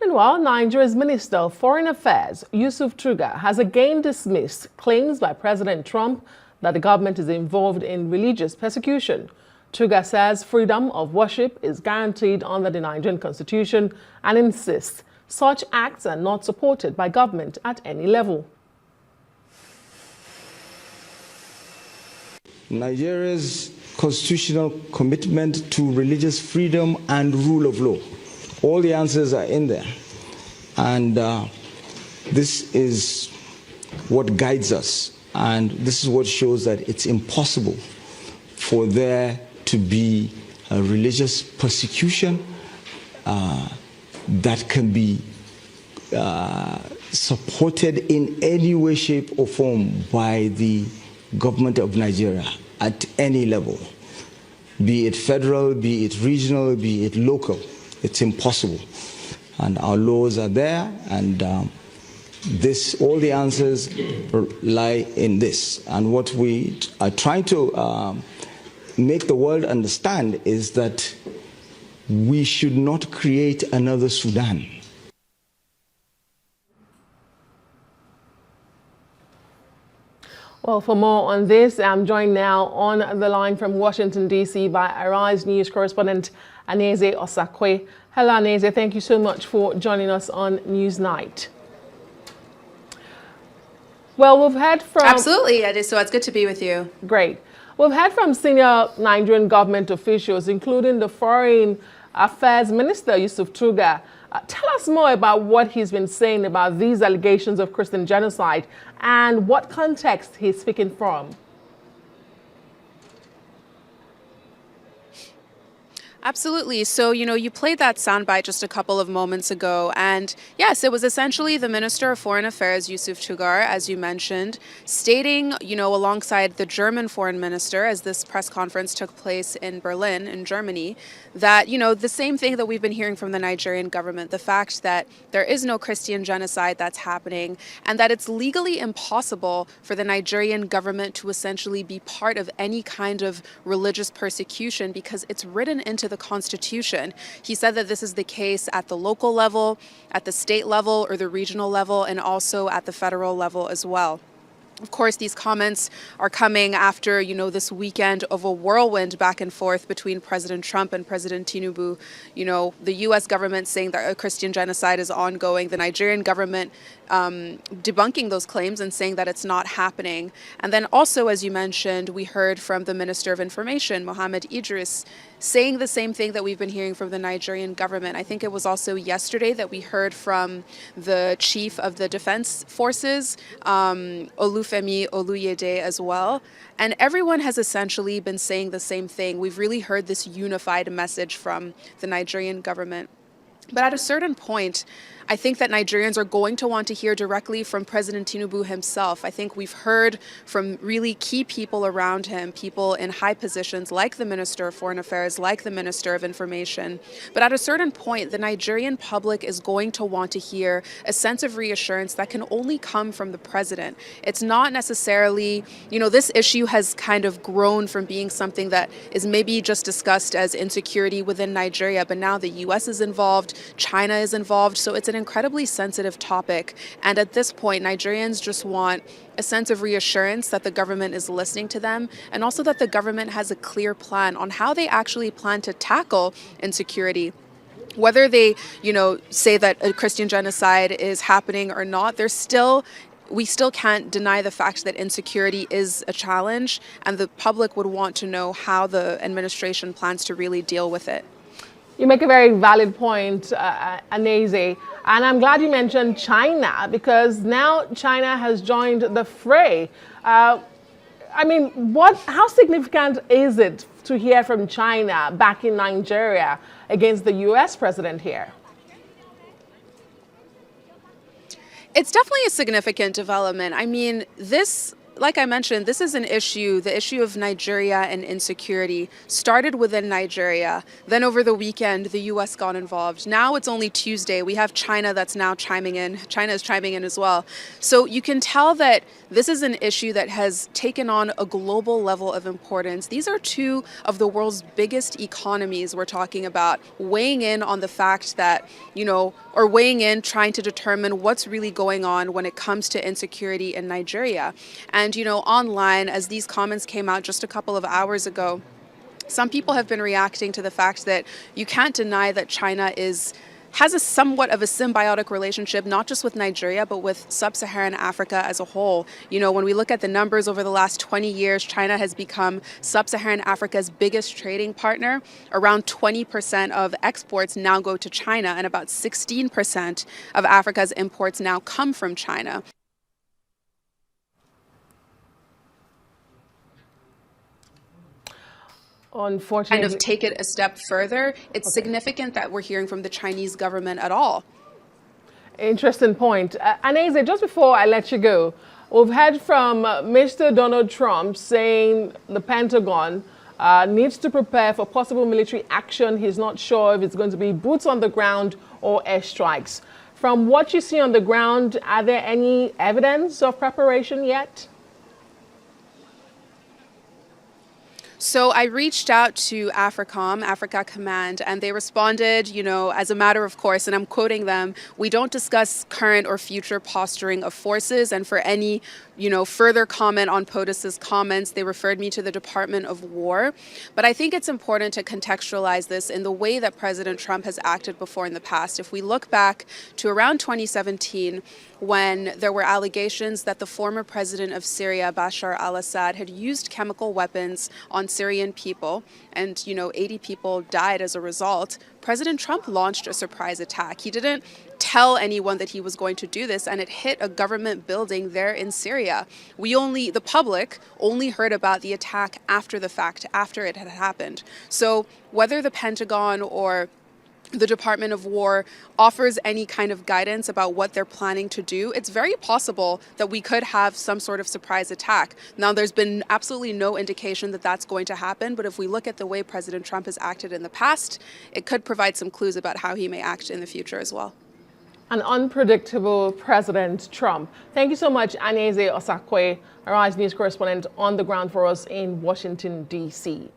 Meanwhile, Nigeria's Minister of Foreign Affairs, Yusuf Tuggar, has again dismissed claims by President Trump that the government is involved in religious persecution. Tuggar says freedom of worship is guaranteed under the Nigerian Constitution and insists such acts are not supported by government at any level. Nigeria's constitutional commitment to religious freedom and rule of law. All the answers are in there. And this is what guides us. And this is what shows that it's impossible for there to be a religious persecution that can be supported in any way, shape, or form by the government of Nigeria at any level, be it federal, be it regional, be it local. It's impossible. And our laws are there, and all the answers lie in this. And what we are trying to make the world understand is that we should not create another Sudan. Well, for more on this, I'm joined now on the line from Washington, D.C. by Arise News correspondent Aneze Osakwe. Hello, Aneze. Thank you so much for joining us on Newsnight. Well, we've heard from... Absolutely, so it's good to be with you. Great. We've heard from senior Nigerian government officials, including the Foreign Affairs Minister, Yusuf Tuggar. Tell us more about what he's been saying about these allegations of Christian genocide and what context he's speaking from. Absolutely. So, you played that soundbite just a couple of moments ago. And yes, it was essentially the Minister of Foreign Affairs, Yusuf Tuggar, as you mentioned, stating, alongside the German foreign minister, as this press conference took place in Berlin, in Germany, that, the same thing that we've been hearing from the Nigerian government, the fact that there is no Christian genocide that's happening, and that it's legally impossible for the Nigerian government to essentially be part of any kind of religious persecution because it's written into the Constitution. He said that this is the case at the local level, at the state level, or the regional level, and also at the federal level as well. Of course, these comments are coming after, this weekend of a whirlwind back and forth between President Trump and President Tinubu. The U.S. government saying that a Christian genocide is ongoing, the Nigerian government debunking those claims and saying that it's not happening. And then also, as you mentioned, we heard from the Minister of Information, Mohammed Idris, saying the same thing that we've been hearing from the Nigerian government. I think it was also yesterday that we heard from the chief of the defense forces, Olufemi Oluyede, as well. And everyone has essentially been saying the same thing. We've really heard this unified message from the Nigerian government. But at a certain point, I think that Nigerians are going to want to hear directly from President Tinubu himself. I think we've heard from really key people around him, people in high positions like the Minister of Foreign Affairs, like the Minister of Information. But at a certain point, the Nigerian public is going to want to hear a sense of reassurance that can only come from the president. It's not necessarily, this issue has kind of grown from being something that is maybe just discussed as insecurity within Nigeria, but now the U.S. is involved, China is involved, so it's an incredibly sensitive topic. And at this point, Nigerians just want a sense of reassurance that the government is listening to them, and also that the government has a clear plan on how they actually plan to tackle insecurity. Whether they, say that a Christian genocide is happening or not, we still can't deny the fact that insecurity is a challenge, and the public would want to know how the administration plans to really deal with it. You make a very valid point, Aneze, and I'm glad you mentioned China, because now China has joined the fray. How significant is it to hear from China back in Nigeria against the U.S. president here? It's definitely a significant development. This like I mentioned, this is an issue. The issue of Nigeria and insecurity started within Nigeria. Then over the weekend, the U.S. got involved. Now it's only Tuesday. We have China that's now chiming in. China is chiming in as well. So you can tell that this is an issue that has taken on a global level of importance. These are two of the world's biggest economies we're talking about, weighing in on the fact that, or weighing in, trying to determine what's really going on when it comes to insecurity in Nigeria. And, online, as these comments came out just a couple of hours ago, some people have been reacting to the fact that you can't deny that China has a somewhat of a symbiotic relationship, not just with Nigeria, but with sub-Saharan Africa as a whole. When we look at the numbers over the last 20 years, China has become sub-Saharan Africa's biggest trading partner. Around 20% of exports now go to China, and about 16% of Africa's imports now come from China. Unfortunately, Kind of take it a step further, it's significant that we're hearing from the Chinese government at all. Interesting point. Aneze, just before I let you go, we've heard from Mr. Donald Trump saying the Pentagon needs to prepare for possible military action. He's not sure if it's going to be boots on the ground or airstrikes. From what you see on the ground, are there any evidence of preparation yet? So I reached out to AFRICOM, Africa Command, and they responded, as a matter of course, and I'm quoting them, "We don't discuss current or future posturing of forces," and for any, further comment on POTUS's comments, they referred me to the Department of War. But I think it's important to contextualize this in the way that President Trump has acted before in the past. If we look back to around 2017, when there were allegations that the former president of Syria, Bashar al-Assad, had used chemical weapons on Syrian people, and 80 people died as a result, President Trump launched a surprise attack. He didn't tell anyone that he was going to do this, and it hit a government building there in Syria. The public only heard about the attack after the fact, after it had happened. So whether the Pentagon or the Department of War offers any kind of guidance about what they're planning to do, it's very possible that we could have some sort of surprise attack. Now, there's been absolutely no indication that that's going to happen, but if we look at the way President Trump has acted in the past, it could provide some clues about how he may act in the future as well. An unpredictable President Trump. Thank you so much, Aneze Osakwe, Arise News correspondent on the ground for us in Washington, D.C.